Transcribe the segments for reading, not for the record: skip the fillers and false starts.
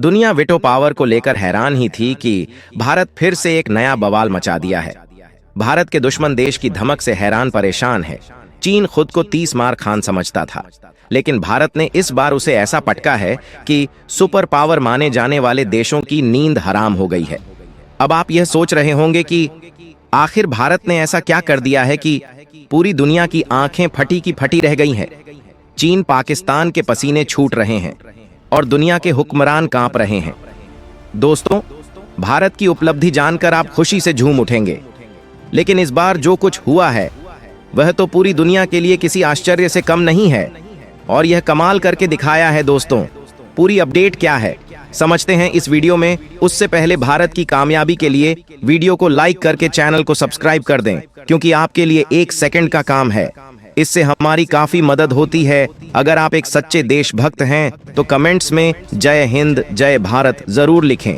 दुनिया veto power को लेकर हैरान ही थी कि भारत फिर से एक नया बवाल मचा दिया है। भारत के दुश्मन देश की धमक से हैरान परेशान है। चीन खुद को 30 मार खान समझता था, लेकिन भारत ने इस बार उसे ऐसा पटका है कि सुपर पावर माने जाने वाले देशों की नींद हराम हो गई है। अब आप यह सोच रहे होंगे कि आखिर भारत ने ऐसा क्या कर दिया है कि पूरी दुनिया की आंखें फटी की फटी रह गई हैं। चीन पाकिस्तान के पसीने छूट रहे हैं और दुनिया के हुक्मरान कांप रहे हैं। दोस्तों, भारत की उपलब्धि जानकर आप खुशी से झूम उठेंगे, लेकिन इस बार जो कुछ हुआ है वह तो पूरी दुनिया के लिए किसी आश्चर्य से कम नहीं है और यह कमाल करके दिखाया है। दोस्तों, पूरी अपडेट क्या है समझते हैं इस वीडियो में। उससे पहले भारत की कामयाबी के लिए वीडियो को लाइक करके चैनल को सब्सक्राइब कर दें, क्योंकि आपके लिए 1 सेकंड का काम है। इससे हमारी काफी मदद होती है। अगर आप एक सच्चे देशभक्त हैं तो कमेंट्स में जय हिंद जय भारत जरूर लिखें।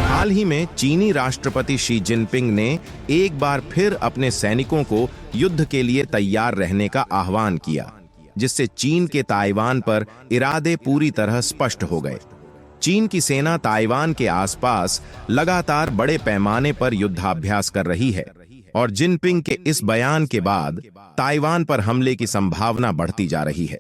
हाल ही में चीनी राष्ट्रपति शी जिनपिंग ने एक बार फिर अपने सैनिकों को युद्ध के लिए तैयार रहने का आह्वान किया, जिससे चीन के ताइवान पर इरादे पूरी तरह स्पष्ट हो गए। चीन की सेना ताइवान के आसपास लगातार बड़े पैमाने पर युद्धाभ्यास कर रही है और जिनपिंग के इस बयान के बाद ताइवान पर हमले की संभावना बढ़ती जा रही है।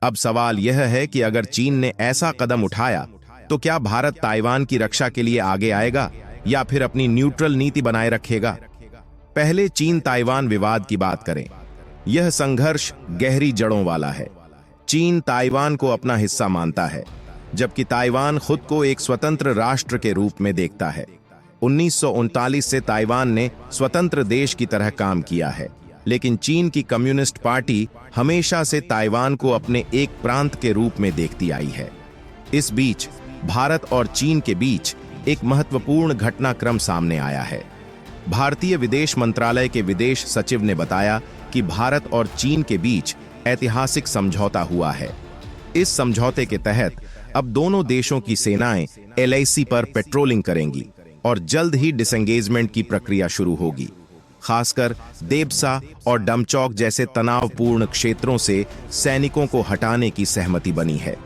अब सवाल यह है कि अगर चीन ने ऐसा कदम उठाया तो क्या भारत ताइवान की रक्षा के लिए आगे आएगा या फिर अपनी न्यूट्रल नीति बनाए रखेगा। पहले चीन ताइवान विवाद की बात करें। यह संघर्ष गहरी जड़ों वाला है। चीन ताइवान को अपना हिस्सा मानता है, जबकि ताइवान खुद को एक स्वतंत्र राष्ट्र के रूप में देखता है। 1939 से ताइवान ने स्वतंत्र देश की तरह काम किया है, लेकिन चीन की कम्युनिस्ट पार्टी हमेशा से ताइवान को अपने एक प्रांत के रूप में देखती आई है। इस बीच भारत और चीन के बीच एक महत्वपूर्ण घटनाक्रम सामने आया है। भारतीय विदेश मंत्रालय के विदेश सचिव ने बताया कि भारत और चीन के बीच ऐतिहासिक समझौता हुआ है। इस समझौते के तहत अब दोनों देशों की सेनाएं LAC पर पेट्रोलिंग करेंगी और जल्द ही डिसएंगेजमेंट की प्रक्रिया शुरू होगी। खासकर देबसा और डमचौक जैसे तनावपूर्ण क्षेत्रों से सैनिकों को हटाने की सहमति बनी है।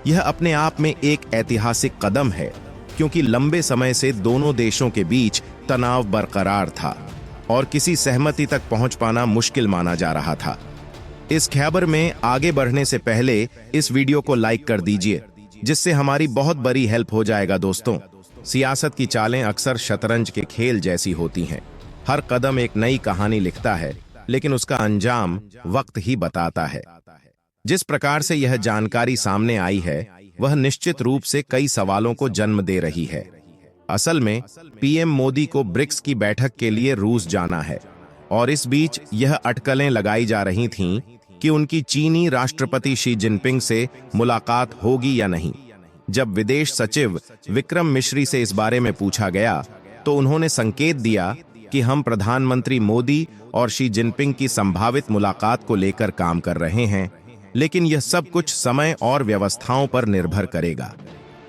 यह अपने आप में एक ऐतिहासिक कदम है, क्योंकि लंबे समय से दोनों देशों के बीच तनाव बरकरार था और किसी सहमति तक पहुंच पाना मुश्किल माना जा रहा था। इस खबर में आगे बढ़ने से पहले इस वीडियो को लाइक कर दीजिए, जिससे हमारी बहुत बड़ी हेल्प हो जाएगा। दोस्तों, सियासत की चालें अक्सर शतरंज के खेल जैसी होती हैं। हर कदम एक नई कहानी लिखता है, लेकिन उसका अंजाम वक्त ही बताता है। जिस प्रकार से यह जानकारी सामने आई है वह निश्चित रूप से कई सवालों को जन्म दे रही है। असल में PM मोदी को ब्रिक्स की बैठक के लिए रूस जाना है और इस बीच यह अटकलें लगाई जा रही थीं कि उनकी चीनी राष्ट्रपति शी जिनपिंग से मुलाकात होगी या नहीं। जब विदेश सचिव विक्रम मिश्री से इस बारे में पूछा गया तो उन्होंने संकेत दिया कि हम प्रधानमंत्री मोदी और शी जिनपिंग की संभावित मुलाकात को लेकर काम कर रहे हैं, लेकिन यह सब कुछ समय और व्यवस्थाओं पर निर्भर करेगा।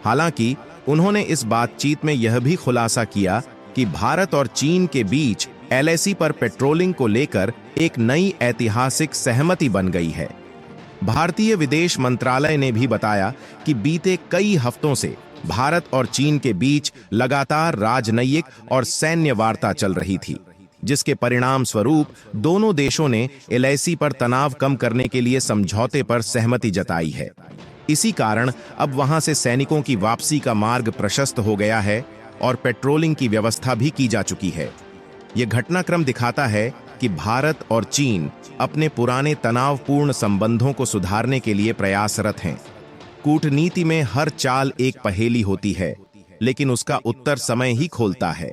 हालांकि उन्होंने इस बातचीत में यह भी खुलासा किया कि भारत और चीन के बीच LAC पर पेट्रोलिंग को लेकर एक नई ऐतिहासिक सहमति बन गई है। भारतीय विदेश मंत्रालय ने भी बताया कि बीते कई हफ्तों से भारत और चीन के बीच लगातार राजनयिक और सैन्य वार्ता चल रही थी, जिसके परिणाम स्वरूप दोनों देशों ने LAC पर तनाव कम करने के लिए समझौते पर सहमति जताई है। इसी कारण अब वहां से सैनिकों की वापसी का मार्ग प्रशस्त हो गया है और पेट्रोलिंग की व्यवस्था भी की जा चुकी है। यह घटनाक्रम दिखाता है कि भारत और चीन अपने पुराने तनावपूर्ण संबंधों को सुधारने के लिए प्रयासरत हैं। कूटनीति में हर चाल एक पहेली होती है, लेकिन उसका उत्तर समय ही खोलता है।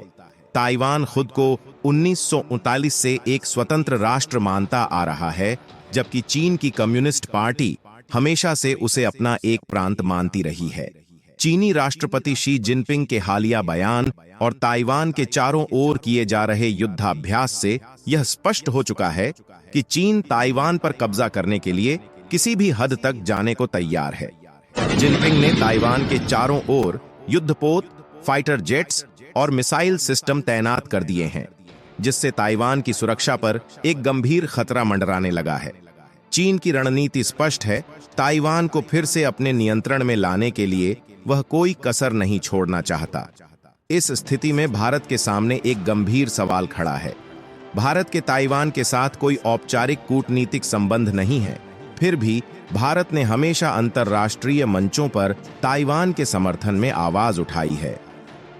ताइवान खुद को 1939 से एक स्वतंत्र राष्ट्र मानता आ रहा है, जबकि चीन की कम्युनिस्ट पार्टी हमेशा से उसे अपना एक प्रांत मानती रही है। चीनी राष्ट्रपति शी जिनपिंग के हालिया बयान और ताइवान के चारों ओर किए जा रहे युद्धाभ्यास से यह स्पष्ट हो चुका है कि चीन ताइवान पर कब्जा करने के लिए किसी भी हद तक जाने को तैयार है। जिनपिंग ने ताइवान के चारों ओर युद्धपोत, फाइटर जेट्स और मिसाइल सिस्टम तैनात कर दिए हैं। जिससे ताइवान की सुरक्षा पर एक गंभीर खतरा मंडराने लगा है। चीन की रणनीति स्पष्ट है, ताइवान को फिर से अपने नियंत्रण में लाने के लिए वह कोई कसर नहीं छोड़ना चाहता। इस स्थिति में भारत के सामने एक गंभीर सवाल खड़ा है। भारत के ताइवान के साथ कोई औपचारिक कूटनीतिक संबंध नहीं है, फिर भी भारत ने हमेशा अंतर्राष्ट्रीय मंचों पर ताइवान के समर्थन में आवाज उठाई है।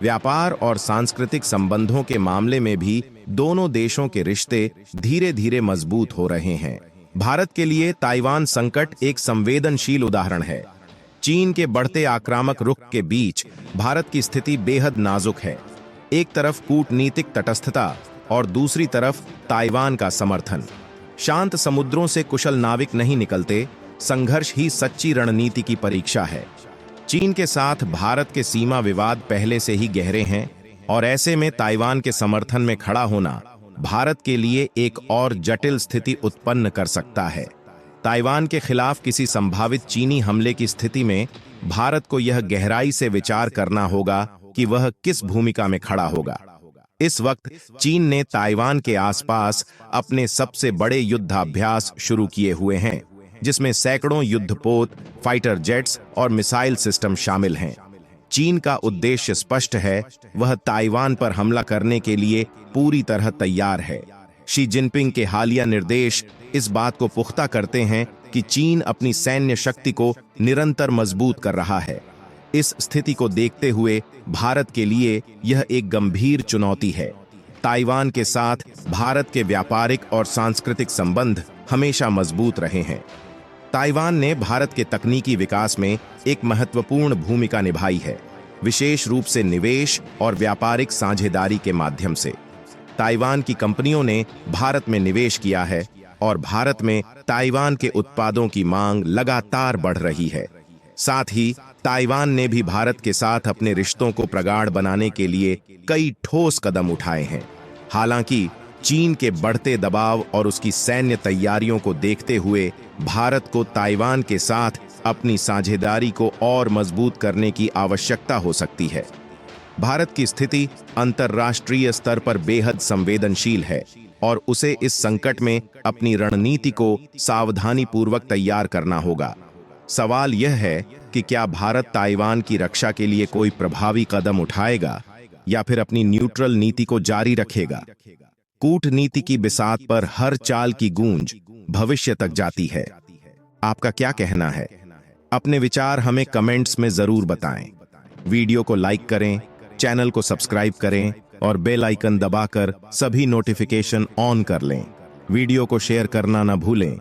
व्यापार और सांस्कृतिक संबंधों के मामले में भी दोनों देशों के रिश्ते धीरे धीरे मजबूत हो रहे हैं। भारत के लिए ताइवान संकट एक संवेदनशील उदाहरण है। चीन के बढ़ते आक्रामक रुख के बीच भारत की स्थिति बेहद नाजुक है। एक तरफ कूटनीतिक तटस्थता और दूसरी तरफ ताइवान का समर्थन। शांत समुद्रों से कुशल नाविक नहीं निकलते, संघर्ष ही सच्ची रणनीति की परीक्षा है। चीन के साथ भारत के सीमा विवाद पहले से ही गहरे हैं और ऐसे में ताइवान के समर्थन में खड़ा होना भारत के लिए एक और जटिल स्थिति उत्पन्न कर सकता है। ताइवान के खिलाफ किसी संभावित चीनी हमले की स्थिति में भारत को यह गहराई से विचार करना होगा कि वह किस भूमिका में खड़ा होगा। इस वक्त चीन ने ताइवान के आसपास अपने सबसे बड़े युद्धाभ्यास शुरू किए हुए हैं, जिसमें सैकड़ों युद्धपोत, फाइटर जेट्स और मिसाइल सिस्टम शामिल हैं। चीन का उद्देश्य स्पष्ट है, वह ताइवान पर हमला करने के लिए पूरी तरह तैयार है। शी जिनपिंग के हालिया निर्देश इस बात को पुख्ता करते हैं कि चीन अपनी सैन्य शक्ति को निरंतर मजबूत कर रहा है। इस स्थिति को देखते हुए भारत के लिए यह एक गंभीर चुनौती है। ताइवान के साथ भारत के व्यापारिक और सांस्कृतिक संबंध हमेशा मजबूत रहे हैं। ताइवान ने भारत के तकनीकी विकास में एक महत्वपूर्ण भूमिका निभाई है, विशेष रूप से निवेश और व्यापारिक साझेदारी के माध्यम से। ताइवान की कंपनियों ने भारत में निवेश किया है और भारत में ताइवान के उत्पादों की मांग लगातार बढ़ रही है। साथ ही ताइवान ने भी भारत के साथ अपने रिश्तों को प्रगाढ़ बनाने के लिए कई ठोस कदम उठाए हैं। हालांकि चीन के बढ़ते दबाव और उसकी सैन्य तैयारियों को देखते हुए भारत को ताइवान के साथ अपनी साझेदारी को और मजबूत करने की आवश्यकता हो सकती है। भारत की स्थिति अंतर्राष्ट्रीय स्तर पर बेहद संवेदनशील है और उसे इस संकट में अपनी रणनीति को सावधानीपूर्वक तैयार करना होगा। सवाल यह है कि क्या भारत ताइवान की रक्षा के लिए कोई प्रभावी कदम उठाएगा या फिर अपनी न्यूट्रल नीति को जारी रखेगा। कूटनीति की बिसात पर हर चाल की गूंज भविष्य तक जाती है। आपका क्या कहना है? अपने विचार हमें कमेंट्स में जरूर बताएं। वीडियो को लाइक करें, चैनल को सब्सक्राइब करें और बेल आइकन दबाकर सभी नोटिफिकेशन ऑन कर लें। वीडियो को शेयर करना न भूलें।